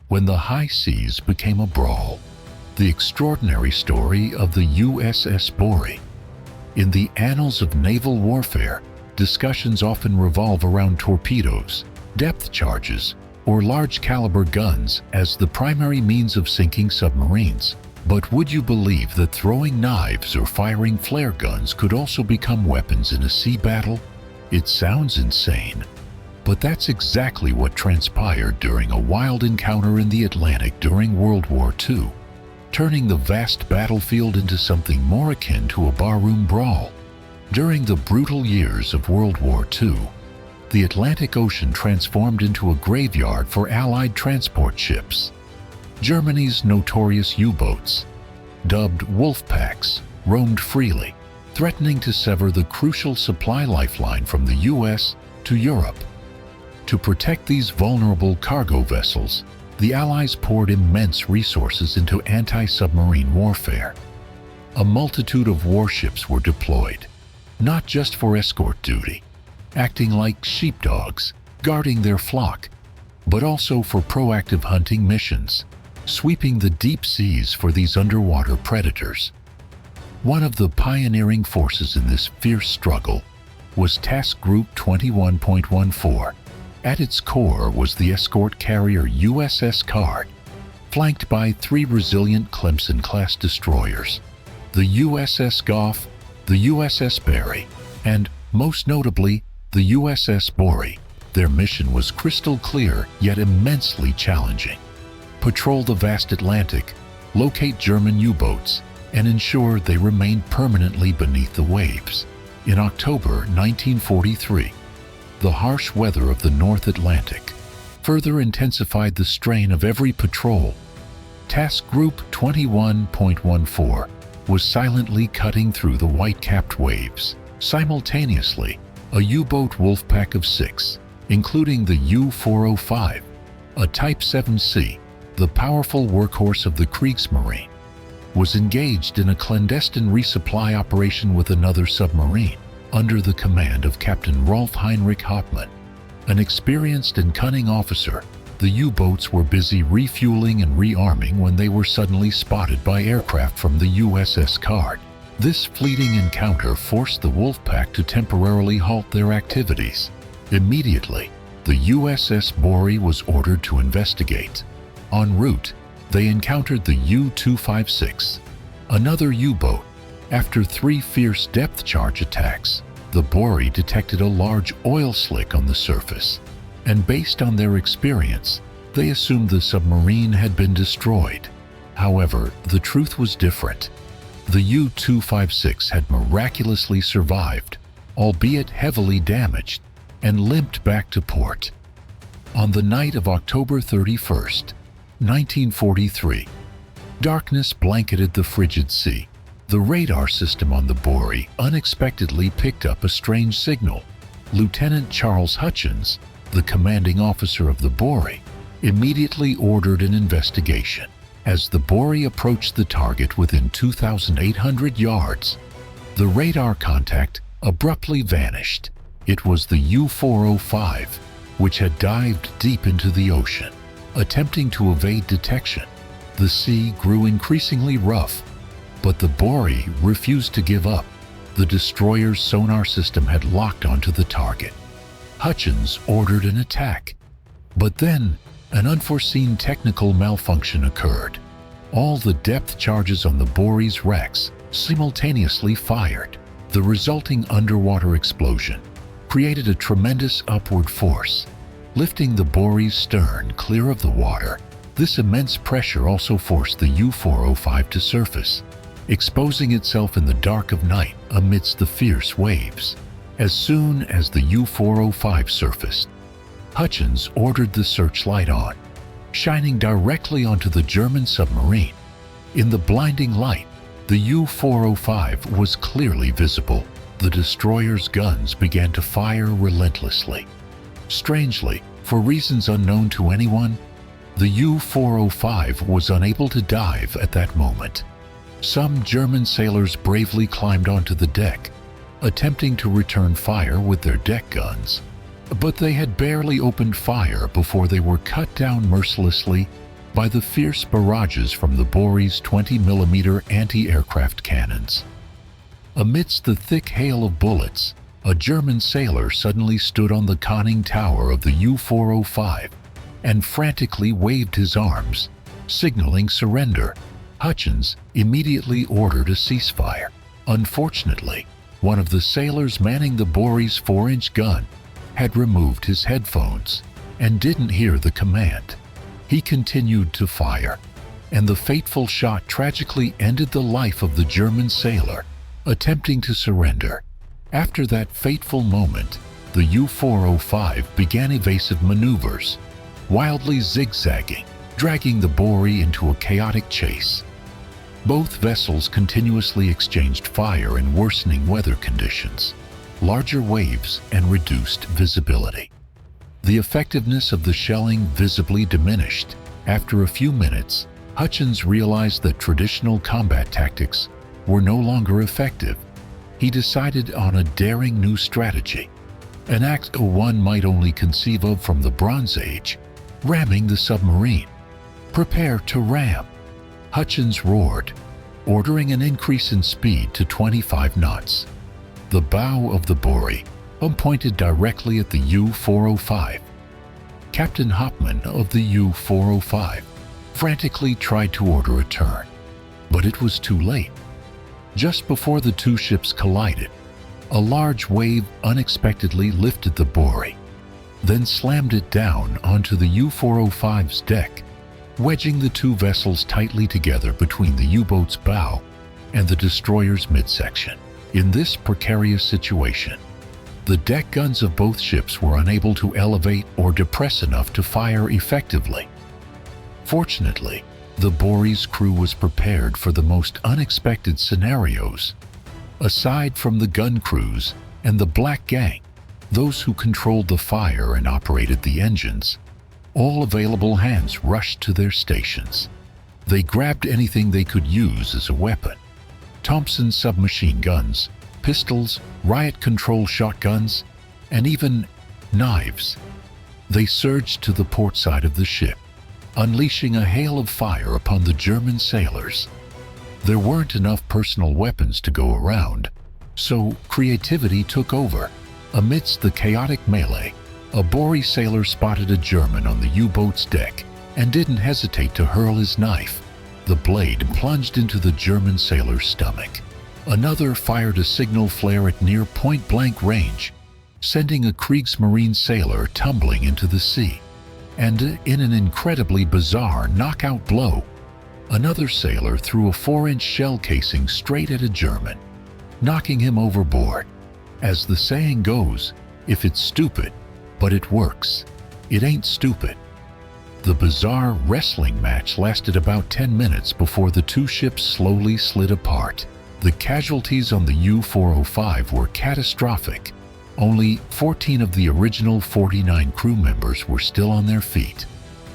when the high seas became a brawl. The extraordinary story of the USS Borie. In the annals of naval warfare, discussions often revolve around torpedoes, depth charges, or large-caliber guns as the primary means of sinking submarines. But would you believe that throwing knives or firing flare guns could also become weapons in a sea battle? It sounds insane, but that's exactly what transpired during a wild encounter in the Atlantic during World War II, turning the vast battlefield into something more akin to a barroom brawl. During the brutal years of World War II, the Atlantic Ocean transformed into a graveyard for Allied transport ships. Germany's notorious U-boats, dubbed wolf packs, roamed freely, threatening to sever the crucial supply lifeline from the US to Europe. To protect these vulnerable cargo vessels, the Allies poured immense resources into anti-submarine warfare. A multitude of warships were deployed, not just for escort duty, acting like sheepdogs, guarding their flock, but also for proactive hunting missions, sweeping the deep seas for these underwater predators. One of the pioneering forces in this fierce struggle was Task Group 21.14. At its core was the escort carrier USS Card, flanked by 3 resilient Clemson-class destroyers, the USS Goff, the USS Borie, and, most notably, the USS Borie. Their mission was crystal clear yet immensely challenging. Patrol the vast Atlantic, locate German U-boats, and ensure they remained permanently beneath the waves. In October 1943, the harsh weather of the North Atlantic further intensified the strain of every patrol. Task Group 21.14 was silently cutting through the white-capped waves. Simultaneously, a U-boat wolfpack of 6, including the U-405, a Type 7C, the powerful workhorse of the Kriegsmarine, was engaged in a clandestine resupply operation with another submarine under the command of Captain Rolf Heinrich Hauptmann. An experienced and cunning officer, the U-boats were busy refueling and rearming when they were suddenly spotted by aircraft from the USS Card. This fleeting encounter forced the Wolfpack to temporarily halt their activities. Immediately, the USS Borie was ordered to investigate. En route, they encountered the U-256, another U-boat. After 3 fierce depth charge attacks, the Borie detected a large oil slick on the surface, and based on their experience, they assumed the submarine had been destroyed. However, the truth was different. The U-256 had miraculously survived, albeit heavily damaged, and limped back to port. On the night of October 31st, 1943, darkness blanketed the frigid sea. The radar system on the Borie unexpectedly picked up a strange signal. Lieutenant Charles Hutchins, the commanding officer of the Borie, immediately ordered an investigation. As the Borie approached the target within 2,800 yards, the radar contact abruptly vanished. It was the U-405, which had dived deep into the ocean, attempting to evade detection. The sea grew increasingly rough, but the Borie refused to give up. The destroyer's sonar system had locked onto the target. Hutchins ordered an attack, but then an unforeseen technical malfunction occurred. All the depth charges on the Borie's wrecks simultaneously fired. The resulting underwater explosion created a tremendous upward force, lifting the Borie's stern clear of the water. This immense pressure also forced the U-405 to surface, exposing itself in the dark of night amidst the fierce waves. As soon as the U-405 surfaced, Hutchins ordered the searchlight on, shining directly onto the German submarine. In the blinding light, the U-405 was clearly visible. The destroyer's guns began to fire relentlessly. Strangely, for reasons unknown to anyone, the U-405 was unable to dive at that moment. Some German sailors bravely climbed onto the deck, attempting to return fire with their deck guns. But they had barely opened fire before they were cut down mercilessly by the fierce barrages from the Borie's 20mm anti-aircraft cannons. Amidst the thick hail of bullets, a German sailor suddenly stood on the conning tower of the U-405 and frantically waved his arms, signaling surrender. Hutchins immediately ordered a ceasefire. Unfortunately, one of the sailors manning the Borie's 4-inch gun had removed his headphones and didn't hear the command. He continued to fire, and the fateful shot tragically ended the life of the German sailor attempting to surrender. After that fateful moment, the U-405 began evasive maneuvers, wildly zigzagging, dragging the Borie into a chaotic chase. Both vessels continuously exchanged fire in worsening weather conditions, larger waves, and reduced visibility. The effectiveness of the shelling visibly diminished. After a few minutes, Hutchins realized that traditional combat tactics were no longer effective. He decided on a daring new strategy, an act one might only conceive of from the Bronze Age: ramming the submarine. "Prepare to ram," Hutchins roared, ordering an increase in speed to 25 knots. The bow of the Borie pointed directly at the U-405. Captain Hopman of the U-405 frantically tried to order a turn, but it was too late. Just before the two ships collided, a large wave unexpectedly lifted the Borie, then slammed it down onto the U-405's deck, wedging the two vessels tightly together between the U-boat's bow and the destroyer's midsection. In this precarious situation, the deck guns of both ships were unable to elevate or depress enough to fire effectively. Fortunately, the Borie's crew was prepared for the most unexpected scenarios. Aside from the gun crews and the Black Gang, those who controlled the fire and operated the engines, all available hands rushed to their stations. They grabbed anything they could use as a weapon: Thompson submachine guns, pistols, riot control shotguns, and even knives. They surged to the port side of the ship, unleashing a hail of fire upon the German sailors. There weren't enough personal weapons to go around, so creativity took over. Amidst the chaotic melee, a Borie sailor spotted a German on the U-boat's deck and didn't hesitate to hurl his knife. The blade plunged into the German sailor's stomach. Another fired a signal flare at near point-blank range, sending a Kriegsmarine sailor tumbling into the sea. And in an incredibly bizarre knockout blow, another sailor threw a 4-inch shell casing straight at a German, knocking him overboard. As the saying goes, if it's stupid, but it works, it ain't stupid. The bizarre wrestling match lasted about 10 minutes before the two ships slowly slid apart. The casualties on the U-405 were catastrophic. Only 14 of the original 49 crew members were still on their feet.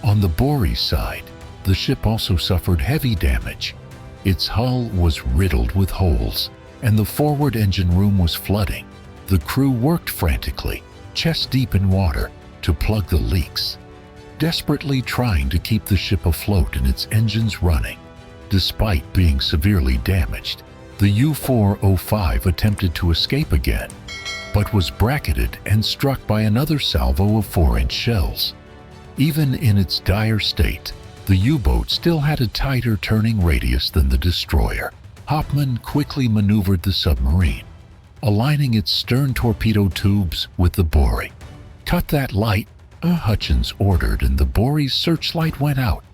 On the Borie's side, the ship also suffered heavy damage. Its hull was riddled with holes, and the forward engine room was flooding. The crew worked frantically, chest deep in water, to plug the leaks, desperately trying to keep the ship afloat and its engines running. Despite being severely damaged, the U-405 attempted to escape again, but was bracketed and struck by another salvo of 4-inch shells. Even in its dire state, the U-boat still had a tighter turning radius than the destroyer. Hopman quickly maneuvered the submarine, aligning its stern torpedo tubes with the Borie. "Cut that light," Hutchins ordered, and the Borie's searchlight went out.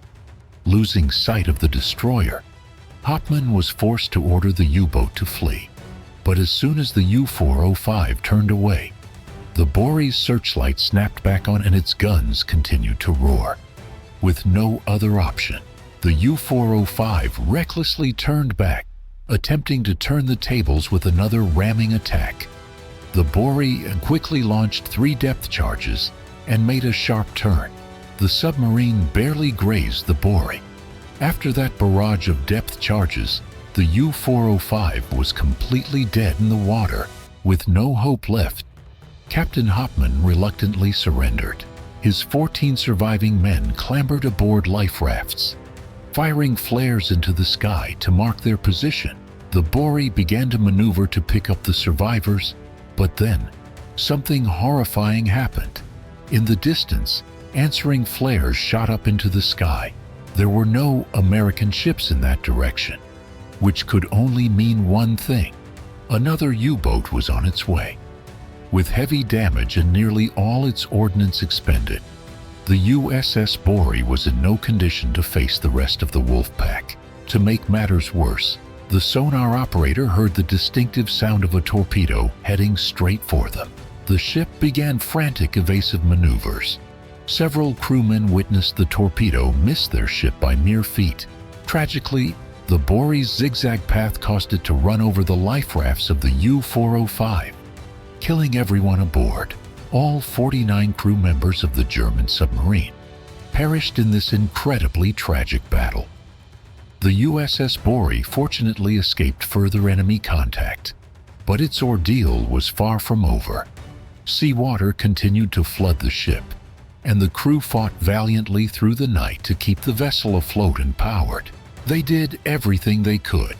Losing sight of the destroyer, Hopman was forced to order the U-boat to flee. But as soon as the U-405 turned away, the Borie's searchlight snapped back on and its guns continued to roar. With no other option, the U-405 recklessly turned back, attempting to turn the tables with another ramming attack. The Borie quickly launched 3 depth charges and made a sharp turn. The submarine barely grazed the Borie. After that barrage of depth charges, the U-405 was completely dead in the water, with no hope left. Captain Hopman reluctantly surrendered. his 14 surviving men clambered aboard life rafts. Firing flares into the sky to mark their position, the Borie began to maneuver to pick up the survivors, but then something horrifying happened. In the distance, answering flares shot up into the sky. There were no American ships in that direction, which could only mean one thing. Another U-boat was on its way. With heavy damage and nearly all its ordnance expended, the USS Borie was in no condition to face the rest of the wolf pack. To make matters worse, the sonar operator heard the distinctive sound of a torpedo heading straight for them. The ship began frantic evasive maneuvers. Several crewmen witnessed the torpedo miss their ship by mere feet. Tragically, the Borie's zigzag path caused it to run over the life rafts of the U-405, killing everyone aboard. All 49 crew members of the German submarine perished in this incredibly tragic battle. The USS Borie fortunately escaped further enemy contact, but its ordeal was far from over. Seawater continued to flood the ship, and the crew fought valiantly through the night to keep the vessel afloat and powered. They did everything they could,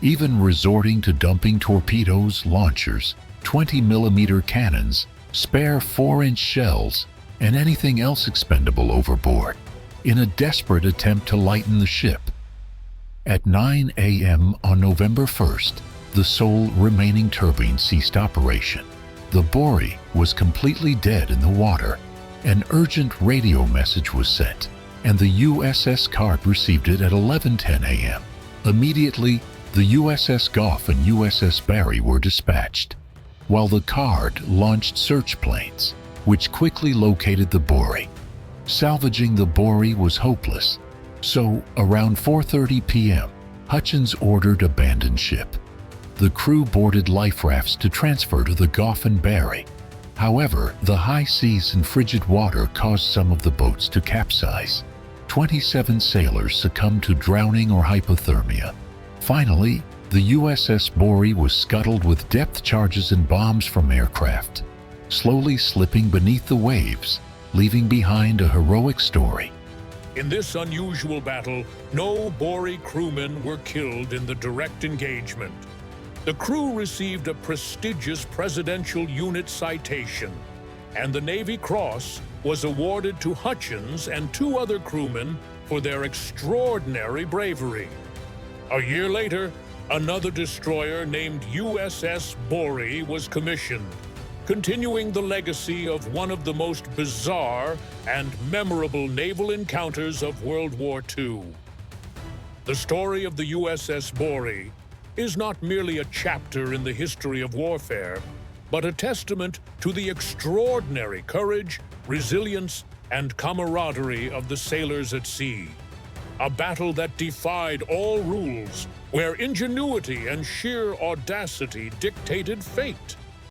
even resorting to dumping torpedoes, launchers, 20mm cannons, spare 4-inch shells, and anything else expendable overboard, in a desperate attempt to lighten the ship. At 9 a.m. on November 1st, the sole remaining turbine ceased operation. The Borie was completely dead in the water. An urgent radio message was sent, and the USS Card received it at 11:10 a.m. Immediately, the USS Goff and USS Borie were dispatched, while the Card launched search planes, which quickly located the Borie. Salvaging the Borie was hopeless, so around 4:30 p.m., Hutchins ordered abandon ship. The crew boarded life rafts to transfer to the Goff and Borie. However, the high seas and frigid water caused some of the boats to capsize. 27 sailors succumbed to drowning or hypothermia. Finally, the USS Borie was scuttled with depth charges and bombs from aircraft, slowly slipping beneath the waves, leaving behind a heroic story. In this unusual battle, no Borie crewmen were killed in the direct engagement. The crew received a prestigious Presidential Unit Citation, and the Navy Cross was awarded to Hutchins and 2 other crewmen for their extraordinary bravery. A year later, another destroyer named USS Borie was commissioned, continuing the legacy of one of the most bizarre and memorable naval encounters of World War II. The story of the USS Borie is not merely a chapter in the history of warfare, but a testament to the extraordinary courage, resilience, and camaraderie of the sailors at sea. A battle that defied all rules, where ingenuity and sheer audacity dictated fate.